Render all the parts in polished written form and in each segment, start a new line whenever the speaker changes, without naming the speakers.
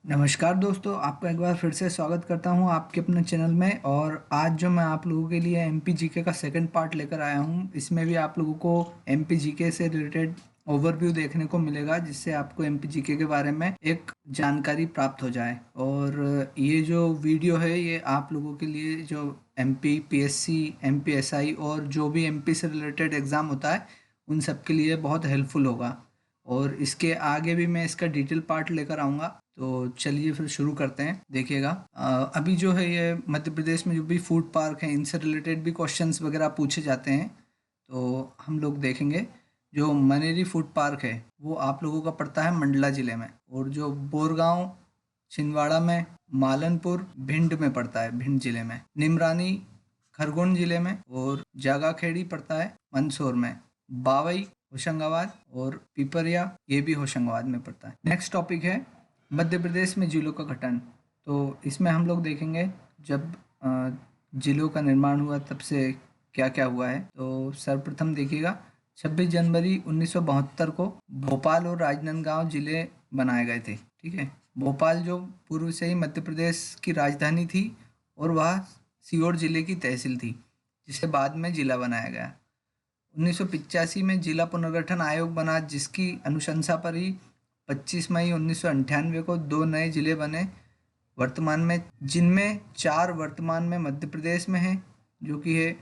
नमस्कार दोस्तों, आपका एक बार फिर से स्वागत करता हूं आपके अपने चैनल में। और आज जो मैं आप लोगों के लिए एमपी जीके का सेकंड पार्ट लेकर आया हूं, इसमें भी आप लोगों को एमपी जीके से रिलेटेड ओवरव्यू देखने को मिलेगा, जिससे आपको एमपी जीके के बारे में एक जानकारी प्राप्त हो जाए। और ये जो वीडियो है ये आप लोगों के लिए जो एमपी पीएससी, एमपी एसआई और जो भी एमपी से रिलेटेड एग्ज़ाम होता है उन सब के लिए बहुत हेल्पफुल होगा। और इसके आगे भी मैं इसका डिटेल पार्ट लेकर आऊँगा। तो चलिए फिर शुरू करते हैं। देखिएगा, अभी जो है ये मध्य प्रदेश में जो भी फूड पार्क हैं इनसे रिलेटेड भी क्वेश्चंस वगैरह पूछे जाते हैं। तो हम लोग देखेंगे, जो मनेरी फूड पार्क है वो आप लोगों का पड़ता है मंडला ज़िले में, और जो बोरगांव छिंदवाड़ा में, मालनपुर भिंड में पड़ता है, भिंड ज़िले में, निमरानी खरगोन ज़िले में, और जागाखेड़ी पड़ता है मंदसौर में, बावई होशंगाबाद, और पिपरिया ये भी होशंगाबाद में पड़ता है। नेक्स्ट टॉपिक है मध्य प्रदेश में जिलों का गठन। तो इसमें हम लोग देखेंगे जब जिलों का निर्माण हुआ तब से क्या क्या हुआ है। तो सर्वप्रथम देखिएगा, 26 जनवरी 1972 को भोपाल और राजनांदगांव जिले बनाए गए थे। ठीक है, भोपाल जो पूर्व से ही मध्य प्रदेश की राजधानी थी और वह सीहोर जिले की तहसील थी, जिसे बाद में जिला बनाया गया। 1985 में जिला पुनर्गठन आयोग बना, जिसकी अनुशंसा पर ही 25 मई 1998 को 2 नए जिले बने वर्तमान में, जिनमें 4 वर्तमान में मध्य प्रदेश में हैं, जो कि है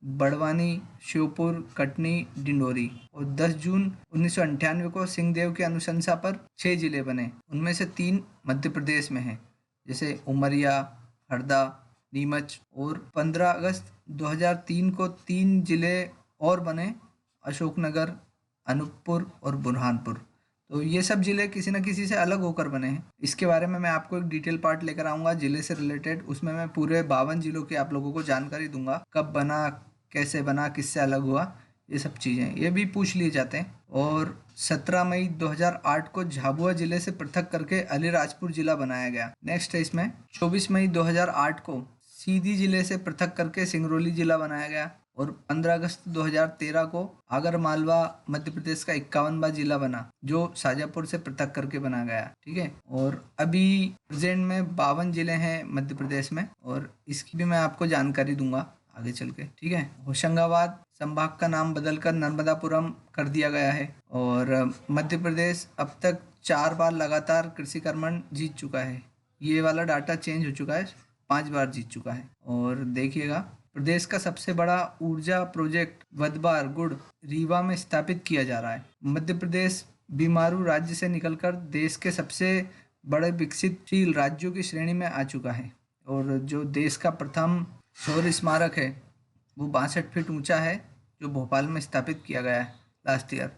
बड़वानी, श्योपुर, कटनी, डिंडोरी। और 10 जून 1998 को सिंहदेव की अनुशंसा पर 6 जिले बने, उनमें से 3 मध्य प्रदेश में हैं, जैसे उमरिया, हरदा, नीमच। और 15 अगस्त 2003 को 3 जिले और बने, अशोकनगर, अनूपपुर और बुरहानपुर। तो ये सब जिले किसी न किसी से अलग होकर बने हैं। इसके बारे में मैं आपको एक डिटेल पार्ट लेकर आऊँगा जिले से रिलेटेड। उसमें मैं पूरे 52 जिलों की आप लोगों को जानकारी दूंगा, कब बना, कैसे बना, किससे अलग हुआ, ये सब चीज़ें ये भी पूछ लिए जाते हैं। और 17 मई 2008 को झाबुआ जिले से पृथक करके अलीराजपुर जिला बनाया गया। नेक्स्ट है इसमें 24 मई 2008 को सीधी जिले से पृथक करके सिंगरौली जिला बनाया गया। और 15 अगस्त 2013 को आगर मालवा मध्य प्रदेश का 51वां जिला बना, जो शाजापुर से पृथक करके बना गया। ठीक है, और अभी प्रेजेंट में 52 जिले हैं मध्य प्रदेश में, और इसकी भी मैं आपको जानकारी दूंगा आगे चल के। ठीक है, होशंगाबाद संभाग का नाम बदलकर नर्मदापुरम कर दिया गया है। और मध्य प्रदेश अब तक 4 बार लगातार कृषि कर्मण जीत चुका है। ये वाला डाटा चेंज हो चुका है, 5 बार जीत चुका है। और देखिएगा, प्रदेश का सबसे बड़ा ऊर्जा प्रोजेक्ट वदबार गुड़ रीवा में स्थापित किया जा रहा है। मध्य प्रदेश बीमारू राज्य से निकलकर देश के सबसे बड़े विकसितशील राज्यों की श्रेणी में आ चुका है। और जो देश का प्रथम शौर्य स्मारक है वो 62 फीट ऊंचा है, जो भोपाल में स्थापित किया गया है लास्ट ईयर।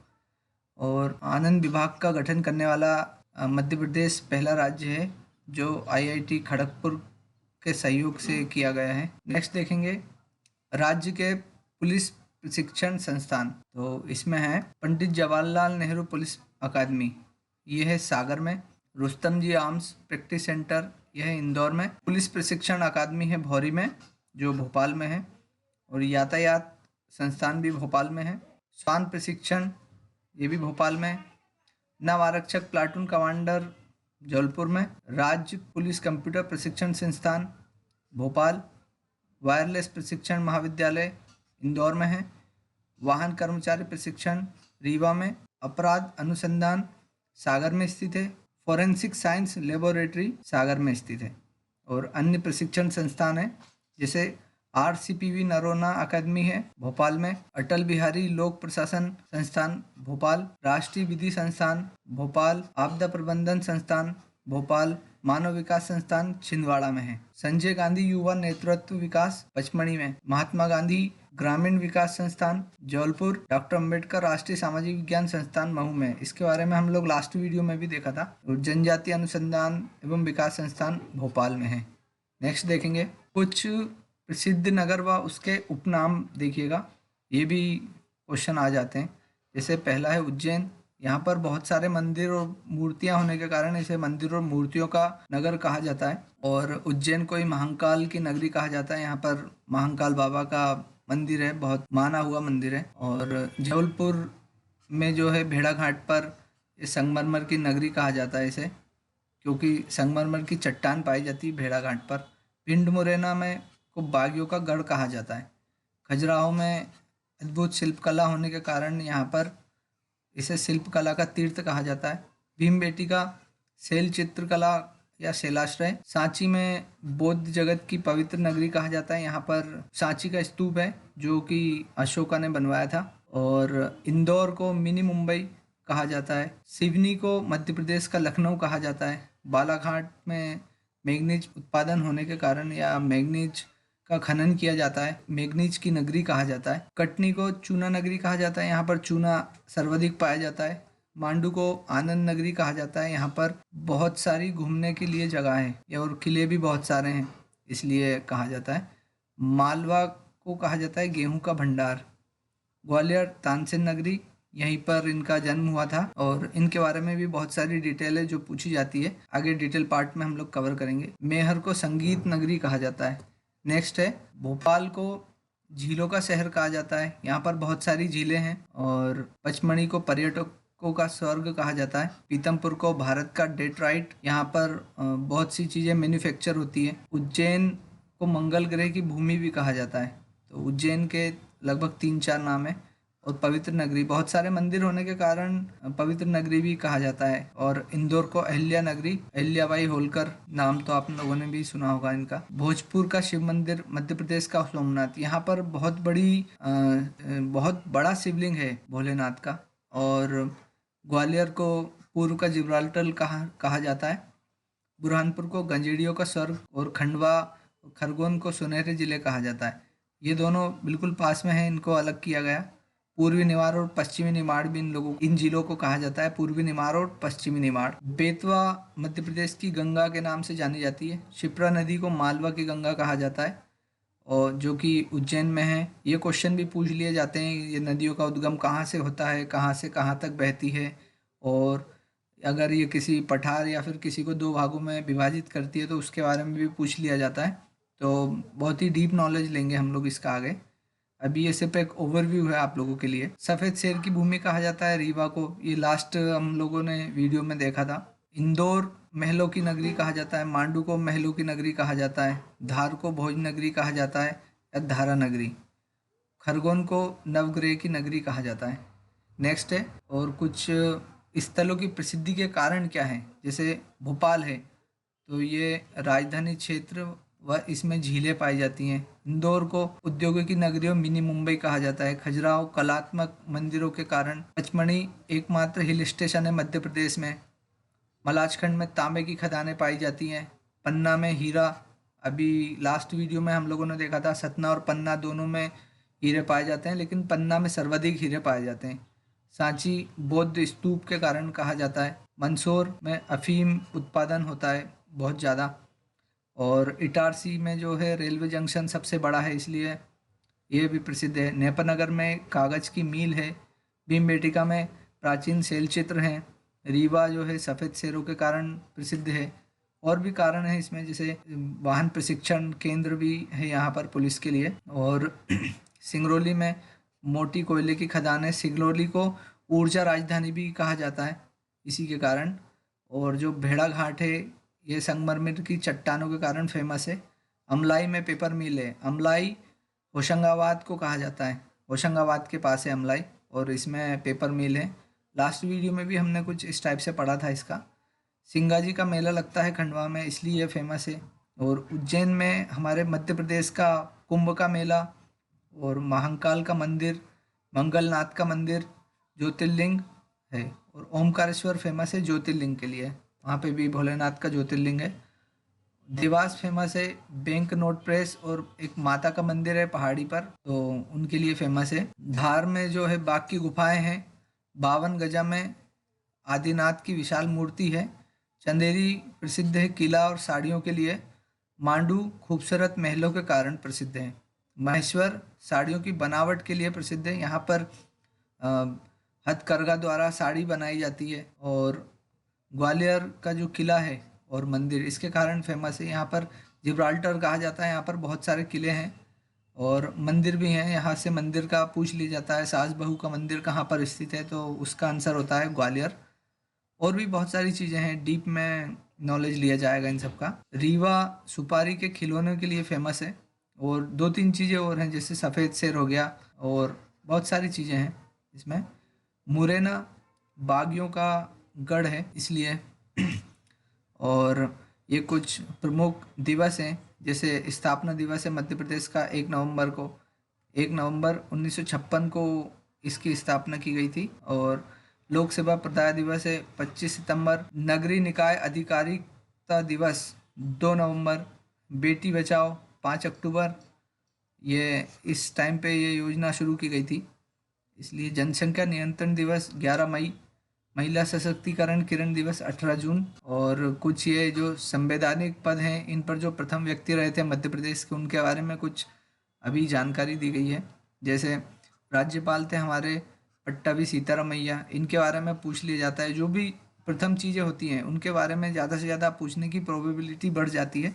और आनंद विभाग का गठन करने वाला मध्य प्रदेश पहला राज्य है, जो आईआईटी खड़गपुर के सहयोग से किया गया है। नेक्स्ट देखेंगे, राज्य के पुलिस प्रशिक्षण संस्थान। तो इसमें है पंडित जवाहरलाल नेहरू पुलिस अकादमी, ये है सागर में। रुस्तम जी आर्म्स प्रैक्टिस सेंटर, यह है इंदौर में। पुलिस प्रशिक्षण अकादमी है भौरी में, जो भोपाल में है। और यातायात संस्थान भी भोपाल में है। स्वान प्रशिक्षण, ये भी भोपाल में। नव आरक्षक प्लाटून कमांडर जबलपुर में। राज्य पुलिस कंप्यूटर प्रशिक्षण संस्थान भोपाल। वायरलेस प्रशिक्षण महाविद्यालय इंदौर में है। वाहन कर्मचारी प्रशिक्षण रीवा में। अपराध अनुसंधान सागर में स्थित है। फॉरेंसिक साइंस लेबोरेटरी सागर में स्थित है। और अन्य प्रशिक्षण संस्थान है, जैसे आरसीपीवी नरोना अकादमी है भोपाल में। अटल बिहारी लोक प्रशासन संस्थान भोपाल। राष्ट्रीय विधि संस्थान भोपाल। आपदा प्रबंधन संस्थान भोपाल। मानव विकास संस्थान छिंदवाड़ा में है। संजय गांधी युवा नेतृत्व विकास पचमढ़ी में। महात्मा गांधी ग्रामीण विकास संस्थान जबलपुर। डॉक्टर अम्बेडकर राष्ट्रीय सामाजिक विज्ञान संस्थान महू में, इसके बारे में हम लोग लास्ट वीडियो में भी देखा था। और जनजातीय अनुसंधान एवं विकास संस्थान भोपाल में है। नेक्स्ट देखेंगे, कुछ प्रसिद्ध नगर व उसके उपनाम देखिएगा, ये भी क्वेश्चन आ जाते हैं। जैसे पहला है उज्जैन, यहाँ पर बहुत सारे मंदिर और मूर्तियाँ होने के कारण इसे मंदिर और मूर्तियों का नगर कहा जाता है। और उज्जैन को ही महाकाल की नगरी कहा जाता है, यहाँ पर महाकाल बाबा का मंदिर है, बहुत माना हुआ मंदिर है। और जबलपुर में जो है भेड़ा घाट पर, ये संगमरमर की नगरी कहा जाता है इसे। क्योंकि संगमरमर की चट्टान पाई जाती है भेड़ा घाट पर। पिंड मुरैना में को बागियों का गढ़ कहा जाता है। खजुराहो में अद्भुत शिल्पकला होने के कारण यहाँ पर इसे शिल्पकला का तीर्थ कहा जाता है। भीमबेटी का शैल चित्रकला या शैलाश्रय। सांची में बौद्ध जगत की पवित्र नगरी कहा जाता है। यहाँ पर सांची का स्तूप है जो कि अशोका ने बनवाया था। और इंदौर को मिनी मुंबई कहा जाता है। सिवनी को मध्य प्रदेश का लखनऊ कहा जाता है। बालाघाट में मैग्नीज उत्पादन होने के कारण या मैग्नीज का खनन किया जाता है, मैग्नीज की नगरी कहा जाता है। कटनी को चूना नगरी कहा जाता है, यहाँ पर चूना सर्वाधिक पाया जाता है। मांडू को आनंद नगरी कहा जाता है, यहाँ पर बहुत सारी घूमने के लिए जगह है और किले भी बहुत सारे हैं इसलिए कहा जाता है। मालवा को कहा जाता है गेहूं का भंडार। ग्वालियर तानसेन नगरी, यहीं पर इनका जन्म हुआ था और इनके बारे में भी बहुत सारी डिटेल है जो पूछी जाती है। आगे डिटेल पार्ट में हम लोग कवर करेंगे। मेहर को संगीत नगरी कहा जाता है। नेक्स्ट है भोपाल को झीलों का शहर कहा जाता है, यहाँ पर बहुत सारी झीलें हैं। और पचमढ़ी को पर्यटकों का स्वर्ग कहा जाता है। पीतमपुर को भारत का डेट्राइट, यहाँ पर बहुत सी चीज़ें मैन्युफैक्चर होती है। उज्जैन को मंगल ग्रह की भूमि भी कहा जाता है। तो उज्जैन के लगभग 3-4 नाम है। और पवित्र नगरी, बहुत सारे मंदिर होने के कारण पवित्र नगरी भी कहा जाता है। और इंदौर को अहिल्या नगरी, अहिल्याबाई होलकर नाम तो आप लोगों ने भी सुना होगा इनका। भोजपुर का शिव मंदिर, मध्य प्रदेश का सोमनाथ, यहाँ पर बहुत बड़ा शिवलिंग है भोलेनाथ का। और ग्वालियर को पूर्व का जिब्राल्टर कहा जाता है। बुरहानपुर को गंजेड़ियों का स्वर्ग और खंडवा खरगोन को सुनहरे जिले कहा जाता है। ये दोनों बिल्कुल पास में हैं, इनको अलग किया गया। पूर्वी निमाड़ और पश्चिमी निमाड़ भी इन जिलों को कहा जाता है। पूर्वी निमाड़ और पश्चिमी निमाड़। बेतवा मध्य प्रदेश की गंगा के नाम से जानी जाती है। शिप्रा नदी को मालवा की गंगा कहा जाता है और जो कि उज्जैन में है। ये क्वेश्चन भी पूछ लिए जाते हैं, ये नदियों का उद्गम कहाँ से होता है, कहाँ से कहाँ तक बहती है, और अगर ये किसी पठार या फिर किसी को 2 भागों में विभाजित करती है तो उसके बारे में भी पूछ लिया जाता है। तो बहुत ही डीप नॉलेज लेंगे हम लोग इसका आगे। अभी ये सिर्फ एक ओवरव्यू है आप लोगों के लिए। सफ़ेद शेर की भूमि कहा जाता है रीवा को, ये लास्ट हम लोगों ने वीडियो में देखा था। इंदौर महलों की नगरी कहा जाता है। मांडू को महलों की नगरी कहा जाता है। धार को भोज नगरी कहा जाता है या धारा नगरी। खरगोन को नवग्रह की नगरी कहा जाता है। नेक्स्ट है, और कुछ स्थलों की प्रसिद्धि के कारण क्या है। जैसे भोपाल है तो ये राजधानी क्षेत्र व इसमें झीलें पाई जाती हैं। इंदौर को उद्योगों की नगरी और मिनी मुंबई कहा जाता है। खजुराहो कलात्मक मंदिरों के कारण। पचमढ़ी एकमात्र हिल स्टेशन है मध्य प्रदेश में। मलाजखंड में तांबे की खदानें पाई जाती हैं। पन्ना में हीरा, अभी लास्ट वीडियो में हम लोगों ने देखा था सतना और पन्ना दोनों में हीरे पाए जाते हैं, लेकिन पन्ना में सर्वाधिक हीरे पाए जाते हैं। सांची बौद्ध स्तूप के कारण कहा जाता है। मंदसौर में अफीम उत्पादन होता है बहुत ज़्यादा। और इटारसी में जो है रेलवे जंक्शन सबसे बड़ा है इसलिए ये भी प्रसिद्ध है। नेपानगर में कागज़ की मील है। भीमबेटिका में प्राचीन शैल चित्र हैं। रीवा जो है सफ़ेद शेरों के कारण प्रसिद्ध है। और भी कारण है इसमें, जैसे वाहन प्रशिक्षण केंद्र भी है यहाँ पर पुलिस के लिए। और सिंगरौली में मोटी कोयले की खदान है। सिंगरौली को ऊर्जा राजधानी भी कहा जाता है इसी के कारण। और जो भेड़ा घाट है ये संगमरमर की चट्टानों के कारण फेमस है। अमलाई में पेपर मिल है। अमलाई होशंगाबाद को कहा जाता है, होशंगाबाद के पास है अमलाई, और इसमें पेपर मिल है। लास्ट वीडियो में भी हमने कुछ इस टाइप से पढ़ा था इसका। सिंगाजी का मेला लगता है खंडवा में, इसलिए फेमस है। और उज्जैन में हमारे मध्य प्रदेश का कुंभ का मेला और महाकाल का मंदिर, मंगलनाथ का मंदिर ज्योतिर्लिंग है। और ओमकारेश्वर फेमस है ज्योतिर्लिंग के लिए, वहाँ पे भी भोलेनाथ का ज्योतिर्लिंग है। देवास फेमस है बैंक नोट प्रेस, और एक माता का मंदिर है पहाड़ी पर, तो उनके लिए फेमस है। धार में जो है बाघ की गुफाएं हैं। 52 गजा में आदिनाथ की विशाल मूर्ति है। चंदेरी प्रसिद्ध है किला और साड़ियों के लिए। मांडू खूबसूरत महलों के कारण प्रसिद्ध है। महेश्वर साड़ियों की बनावट के लिए प्रसिद्ध है, यहाँ पर हथकरघा द्वारा साड़ी बनाई जाती है। और ग्वालियर का जो किला है और मंदिर इसके कारण फेमस है। यहाँ पर जिब्राल्टर कहा जाता है, यहाँ पर बहुत सारे किले हैं और मंदिर भी हैं। यहाँ से मंदिर का पूछ लिया जाता है सास बहू का मंदिर कहाँ पर स्थित है, तो उसका आंसर होता है ग्वालियर। और भी बहुत सारी चीज़ें हैं, डीप में नॉलेज लिया जाएगा इन सब का। रीवा सुपारी के खिलौनों के लिए फेमस है, और 2-3 चीज़ें और हैं, जैसे सफ़ेद शेर हो गया और बहुत सारी चीज़ें हैं इसमें। मुरैना बागियों का गढ़ है इसलिए। और ये कुछ प्रमुख दिवस हैं, जैसे स्थापना दिवस है मध्य प्रदेश का 1 नवंबर को। 1 नवंबर 1956 को इसकी स्थापना की गई थी। और लोक सेवा प्रदाय दिवस है 25 सितंबर। नगरीय निकाय अधिकारिता दिवस 2 नवंबर। बेटी बचाओ 5 अक्टूबर। ये इस टाइम पे ये योजना शुरू की गई थी इसलिए। जनसंख्या नियंत्रण दिवस 11 मई। महिला सशक्तिकरण किरण दिवस 18 जून। और कुछ ये जो संवैधानिक पद हैं, इन पर जो प्रथम व्यक्ति रहे थे मध्य प्रदेश के, उनके बारे में कुछ अभी जानकारी दी गई है। जैसे राज्यपाल थे हमारे पट्टाभी सीतारामैया, इनके बारे में पूछ लिया जाता है। जो भी प्रथम चीज़ें होती हैं उनके बारे में ज़्यादा से ज़्यादा पूछने की प्रोबेबिलिटी बढ़ जाती है।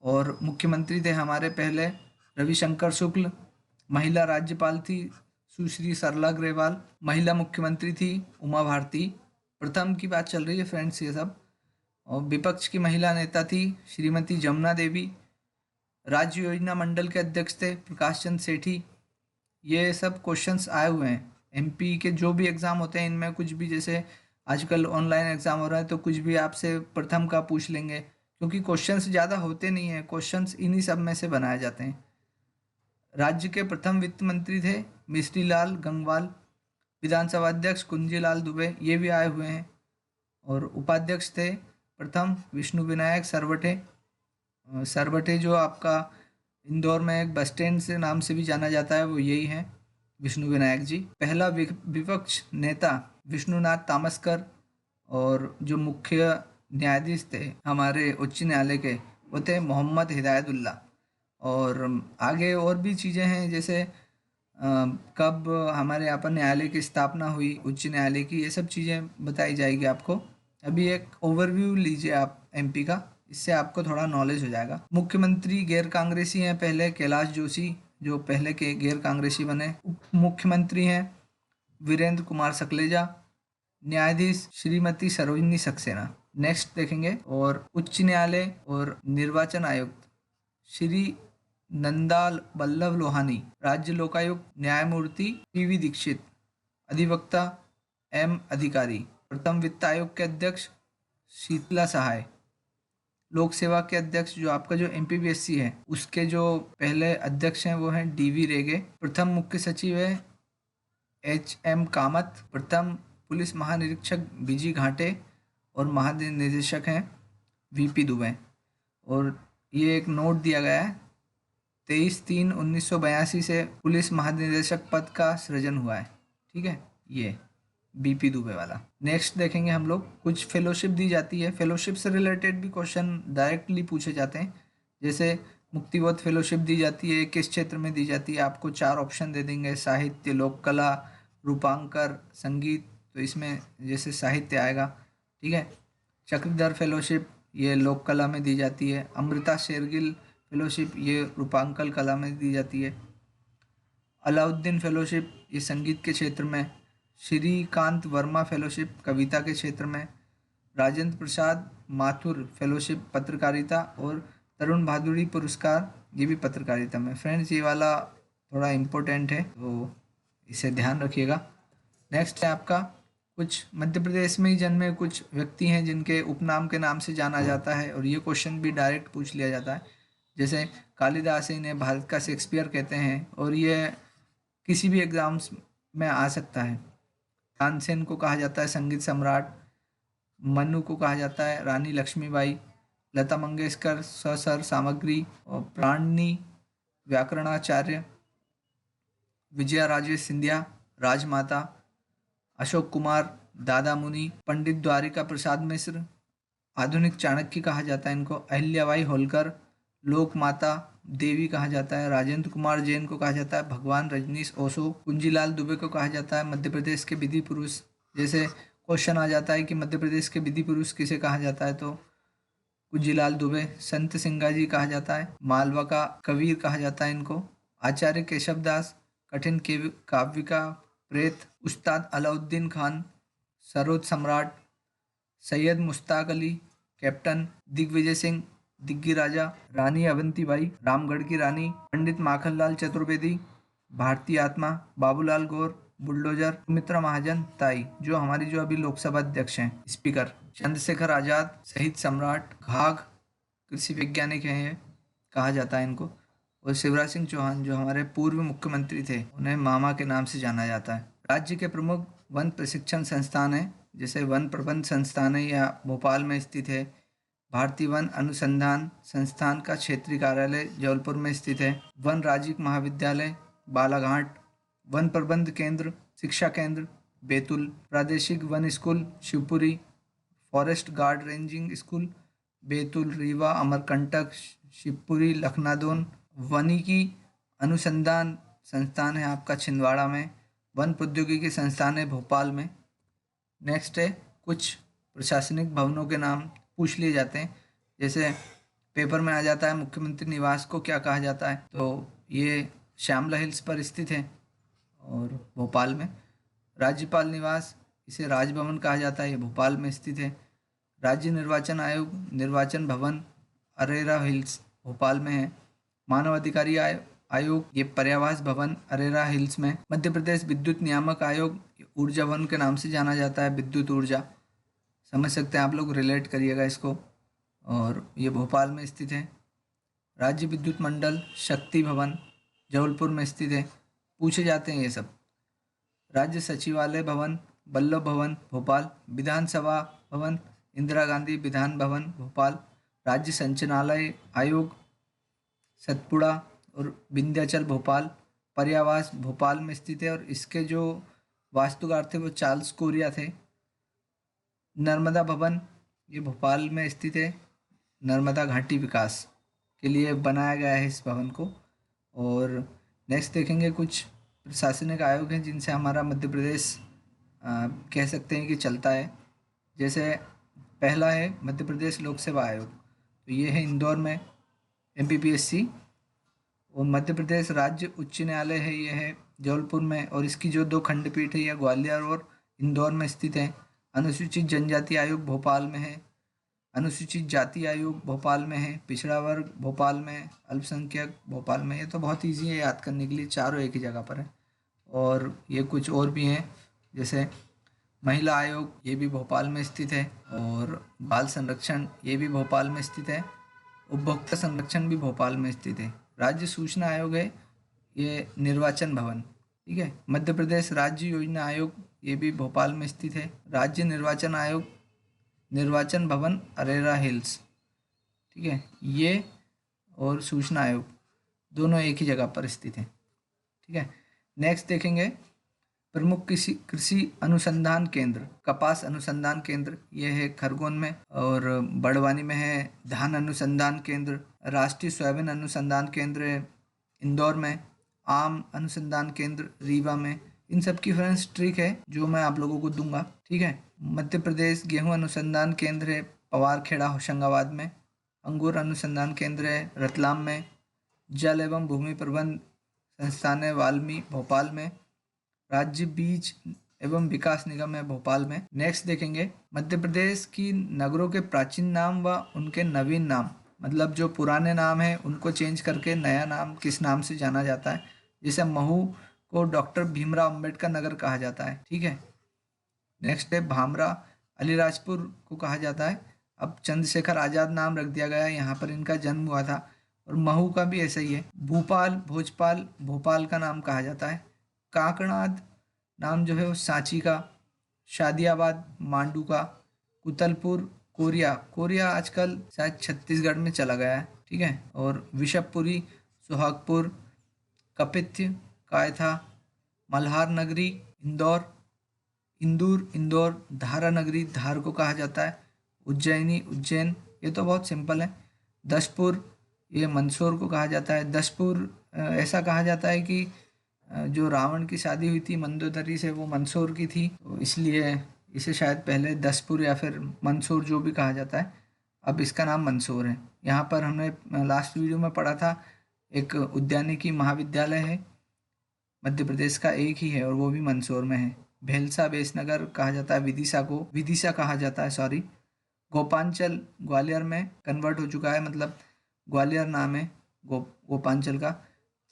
और मुख्यमंत्री थे हमारे पहले रविशंकर शुक्ल। महिला राज्यपाल थी सुश्री सरला ग्रेवाल। महिला मुख्यमंत्री थी उमा भारती। प्रथम की बात चल रही है फ्रेंड्स ये सब। और विपक्ष की महिला नेता थी श्रीमती जमुना देवी। राज्य योजना मंडल के अध्यक्ष थे प्रकाश चंद्र सेठी। ये सब क्वेश्चंस आए हुए हैं एमपी के। जो भी एग्ज़ाम होते हैं इनमें कुछ भी, जैसे आजकल ऑनलाइन एग्ज़ाम हो रहा है तो कुछ भी आपसे प्रथम का पूछ लेंगे, क्योंकि क्वेश्चंस ज़्यादा होते नहीं हैं, क्वेश्चंस इन्हीं सब में से बनाए जाते हैं। राज्य के प्रथम वित्त मंत्री थे मिश्री लाल गंगवाल। विधानसभा अध्यक्ष कुंजीलाल दुबे, ये भी आए हुए हैं। और उपाध्यक्ष थे प्रथम विष्णु विनायक सरवटे। सरवटे जो आपका इंदौर में एक बस स्टैंड से नाम से भी जाना जाता है, वो यही है विष्णु विनायक जी। पहला विपक्ष नेता विष्णुनाथ तामस्कर। और जो मुख्य न्यायाधीश थे हमारे उच्च न्यायालय के, वो थे मोहम्मद हिदायतुल्ला। और आगे और भी चीज़ें हैं, जैसे कब हमारे यहाँ पर न्यायालय की स्थापना हुई, उच्च न्यायालय की, ये सब चीज़ें बताई जाएगी आपको। अभी एक ओवरव्यू लीजिए आप एमपी का, इससे आपको थोड़ा नॉलेज हो जाएगा। मुख्यमंत्री गैर कांग्रेसी हैं पहले कैलाश जोशी, जो पहले के गैर कांग्रेसी बने। उप मुख्यमंत्री हैं वीरेंद्र कुमार सकलेजा। न्यायाधीश श्रीमती सरोजिनी सक्सेना। नेक्स्ट देखेंगे। और उच्च न्यायालय और निर्वाचन आयुक्त श्री नंदाल बल्लभ लोहानी। राज्य लोकायुक्त न्यायमूर्ति पीवी दीक्षित। अधिवक्ता एम अधिकारी। प्रथम वित्त आयोग के अध्यक्ष शीतला सहाय। लोक सेवा के अध्यक्ष जो आपका जो एमपीपीएससी है उसके जो पहले अध्यक्ष हैं वो हैं डीवी रेगे। प्रथम मुख्य सचिव है एचएम कामत। प्रथम पुलिस महानिरीक्षक बीजी घाटे। और महानिदेशक हैं वीपी दुबे। और ये एक नोट दिया गया है 23/3/1982 से पुलिस महानिदेशक पद का सृजन हुआ है। ठीक है, ये बीपी दुबे वाला। नेक्स्ट देखेंगे हम लोग। कुछ फेलोशिप दी जाती है, फेलोशिप से रिलेटेड भी क्वेश्चन डायरेक्टली पूछे जाते हैं। जैसे मुक्तिबोध फेलोशिप दी जाती है, किस क्षेत्र में दी जाती है, आपको 4 ऑप्शन दे देंगे, साहित्य, लोक कला, रूपांकर, संगीत। तो इसमें जैसे साहित्य आएगा। ठीक है। चक्रधर फेलोशिप ये लोक कला में दी जाती है। अमृता शेरगिल फेलोशिप ये रूपांकन कला में दी जाती है। अलाउद्दीन फेलोशिप ये संगीत के क्षेत्र में। श्रीकांत वर्मा फेलोशिप कविता के क्षेत्र में। राजेंद्र प्रसाद माथुर फेलोशिप पत्रकारिता। और तरुण भादुड़ी पुरस्कार ये भी पत्रकारिता में। फ्रेंड्स ये वाला थोड़ा इम्पोर्टेंट है तो इसे ध्यान रखिएगा। नेक्स्ट है आपका कुछ मध्य प्रदेश में ही जन्मे कुछ व्यक्ति हैं जिनके उपनाम के नाम से जाना जाता है, और ये क्वेश्चन भी डायरेक्ट पूछ लिया जाता है। जैसे कालिदास इन्हें भारत का शेक्सपियर कहते हैं, और ये किसी भी एग्जाम्स में आ सकता है। तानसेन को कहा जाता है संगीत सम्राट। मनु को कहा जाता है रानी लक्ष्मीबाई। लता मंगेशकर ससर सामग्री और प्राणी व्याकरणाचार्य। विजया राजेश सिंधिया राजमाता। अशोक कुमार दादा मुनि। पंडित द्वारिका प्रसाद मिश्र आधुनिक चाणक्य कहा जाता है इनको। अहिल्याबाई होलकर लोकमाता देवी कहा जाता है। राजेंद्र कुमार जैन को कहा जाता है भगवान रजनीश ओशो। कुंजीलाल दुबे को कहा जाता है मध्य प्रदेश के विधि पुरुष। जैसे क्वेश्चन आ जाता है कि मध्य प्रदेश के विधि पुरुष किसे कहा जाता है, तो कुंजीलाल दुबे। संत सिंगा जी कहा जाता है। मालवा का कबीर कहा जाता है इनको। आचार्य केशवदास कठिन काव्य का प्रेत। उस्ताद अलाउद्दीन खान सरोद सम्राट। सैयद मुश्ताक अली कैप्टन दिग्विजय सिंह, दिग्गी राजा, रानी अवंतीबाई, रामगढ़ की रानी, पंडित माखनलाल चतुर्वेदी, भारती आत्मा, बाबूलाल गौर, बुलडोजर, सुमित्रा महाजन, ताई, जो हमारी जो अभी लोकसभा अध्यक्ष हैं, स्पीकर, चंद्रशेखर आजाद, शहीद सम्राट, घाघ, कृषि वैज्ञानिक हैं ये, कहा जाता है इनको, और शिवराज सिंह चौहान जो हमारे पूर्व मुख्यमंत्री थे, उन्हें मामा के नाम से जाना जाता है। राज्य के प्रमुख वन प्रशिक्षण संस्थान है, जैसे वन प्रबंध संस्थान है, या भोपाल में स्थित है। भारतीय वन अनुसंधान संस्थान का क्षेत्रीय कार्यालय जबलपुर में स्थित है। वन राज्य महाविद्यालय बालाघाट, वन प्रबंध केंद्र, शिक्षा केंद्र बैतूल, प्रादेशिक वन school Shivpuri, forest guard ranging school Betul, Rewa, Amarkantak, Shivpuri, Lakhnadon. वनिकी अनुसंधान संस्थान है आपका छिंदवाड़ा में। वन प्रौद्योगिकी संस्थान है भोपाल में। नेक्स्ट है कुछ प्रशासनिक भवनों के नाम पूछ लिए जाते हैं, जैसे पेपर में आ जाता है मुख्यमंत्री निवास को क्या कहा जाता है, तो ये श्यामला हिल्स पर स्थित है और भोपाल में। राज्यपाल निवास, इसे राजभवन कहा जाता है, ये भोपाल में स्थित है। राज्य निर्वाचन आयोग निर्वाचन भवन अरेरा हिल्स भोपाल में है। मानव अधिकारी आयोग, ये पर्यावास भवन अरेरा हिल्स में। मध्य प्रदेश विद्युत नियामक आयोग ऊर्जा वन के नाम से जाना जाता है, विद्युत ऊर्जा, समझ सकते हैं आप लोग, रिलेट करिएगा इसको, और ये भोपाल में स्थित है। राज्य विद्युत मंडल शक्ति भवन जबलपुर में स्थित है, पूछे जाते हैं ये सब। राज्य सचिवालय भवन वल्लभ भवन भोपाल। विधानसभा भवन इंदिरा गांधी विधान भवन भोपाल। राज्य संचालनालय आयोग सतपुड़ा और विंध्याचल भोपाल। पर्यावास भोपाल में स्थित है और इसके जो वास्तुकार थे वो चार्ल्स कोरिया थे। नर्मदा भवन ये भोपाल में स्थित है, नर्मदा घाटी विकास के लिए बनाया गया है इस भवन को। और नेक्स्ट देखेंगे कुछ प्रशासनिक आयोग हैं जिनसे हमारा मध्य प्रदेश कह सकते हैं कि चलता है। जैसे पहला है मध्य प्रदेश लोक सेवा आयोग, तो ये है इंदौर में MPPSC। और मध्य प्रदेश राज्य उच्च न्यायालय है, ये है जबलपुर में, और इसकी जो 2 खंडपीठ है, यह ग्वालियर और इंदौर में स्थित है। अनुसूचित जनजाति आयोग भोपाल में है। अनुसूचित जाति आयोग भोपाल में है। पिछड़ा वर्ग भोपाल में, अल्पसंख्यक भोपाल में। ये तो बहुत ईजी है याद करने के लिए, चारों एक ही जगह पर है। और ये कुछ और भी हैं, जैसे महिला आयोग, ये भी भोपाल में स्थित है। और बाल संरक्षण, ये भी भोपाल में स्थित है। उपभोक्ता संरक्षण भी भोपाल में स्थित है। राज्य सूचना आयोग है, ये निर्वाचन भवन, ठीक है। मध्य प्रदेश राज्य योजना आयोग, ये भी भोपाल में स्थित है। राज्य निर्वाचन आयोग निर्वाचन भवन अरेरा हिल्स, ठीक है। ये और सूचना आयोग दोनों एक ही जगह पर स्थित हैं, ठीक है। नेक्स्ट देखेंगे प्रमुख कृषि अनुसंधान केंद्र। कपास अनुसंधान केंद्र ये है खरगोन में, और बड़वानी में है धान अनुसंधान केंद्र। राष्ट्रीय सोयाबीन अनुसंधान केंद्र है इंदौर में। आम अनुसंधान केंद्र रीवा में। इन सब की फ्रेंड्स ट्रिक है जो मैं आप लोगों को दूंगा, ठीक है। मध्य प्रदेश गेहूं अनुसंधान केंद्र है पवारखेड़ा होशंगाबाद में। अंगूर अनुसंधान केंद्र है रतलाम में। जल एवं भूमि प्रबंध संस्थान है वाल्मी भोपाल में। राज्य बीज एवं विकास निगम है भोपाल में। नेक्स्ट देखेंगे मध्य प्रदेश की नगरों के प्राचीन नाम व उनके नवीन नाम, मतलब जो पुराने नाम है उनको चेंज करके नया नाम किस नाम से जाना जाता है। जैसे महू को डॉक्टर भीमराव अंबेडकर नगर कहा जाता है, ठीक है। नेक्स्ट है भामरा अलीराजपुर को कहा जाता है, अब चंद्रशेखर आजाद नाम रख दिया गया है, यहाँ पर इनका जन्म हुआ था। और महू का भी ऐसा ही है। भूपाल भोजपाल भोपाल का नाम कहा जाता है। काकनाद नाम जो है वो सांची का। शादियाबाद मांडू का। कुतलपुर कोरिया, कोरिया आजकल शायद छत्तीसगढ़ में चला गया है, ठीक है। और विशपपुरी सुहागपुर। कपित्य कायथा। मल्हार नगरी इंदौर। इंदौर धारा नगरी धार को कहा जाता है। उज्जैनी उज्जैन, ये तो बहुत सिंपल है। दशपुर ये मंदसौर को कहा जाता है। दशपुर ऐसा कहा जाता है कि जो रावण की शादी हुई थी मंदोदरी से वो मंदसौर की थी, तो इसलिए इसे शायद पहले दशपुर या फिर मंदसौर जो भी कहा जाता है, अब इसका नाम मंदसौर है। यहाँ पर हमने लास्ट वीडियो में पढ़ा था एक उद्यानिकी महाविद्यालय है मध्य प्रदेश का, एक ही है और वो भी मंदसौर में है। भेलसा बेसनगर कहा जाता है विदिशा को, विदिशा कहा जाता है सॉरी। गोपांचल ग्वालियर में कन्वर्ट हो चुका है, मतलब ग्वालियर नाम है गोपांचल का।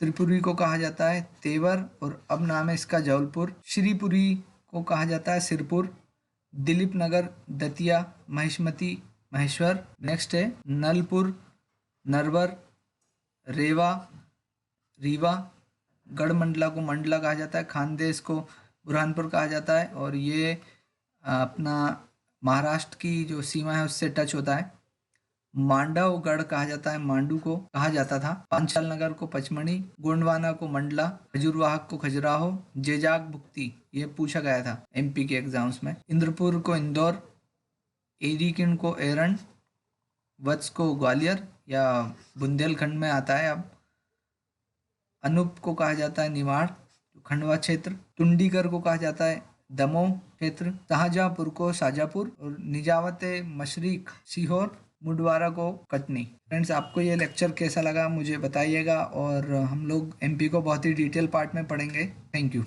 त्रिपुरी को कहा जाता है तेवर और अब नाम है इसका जबलपुर। श्रीपुरी को कहा जाता है सिरपुर। दिलीप नगर, दतिया, महिष्मती, महेश्वर। नेक्स्ट है नलपुर, नरवर, रेवा, रीवा। गढ़मंडला को मंडला कहा जाता है। खानदेश को बुरहानपुर कहा जाता है और ये अपना महाराष्ट्र की जो सीमा है उससे टच होता है। मांडवगढ़ कहा जाता है, मांडू को कहा जाता था। पांचाल नगर को पचमणी, गोंडवाना को मंडला, खजूरवाहक को खजुराहो, जेजाग भुक्ति ये पूछा गया था एमपी के एग्जाम्स में। इंद्रपुर को इंदौर, एरिकिन को एरन, वत्स को ग्वालियर या बुंदेलखंड में आता है अब। अनूप को कहा जाता है निमाड़, खंडवा क्षेत्र। टुंडीगर को कहा जाता है दमोह क्षेत्र। शाहजहांपुर को शाजापुर और निजावते मशरिक सीहोर, मुडवारा को कटनी। फ्रेंड्स, आपको ये लेक्चर कैसा लगा मुझे बताइएगा और हम लोग एमपी को बहुत ही डिटेल पार्ट में पढ़ेंगे। Thank you.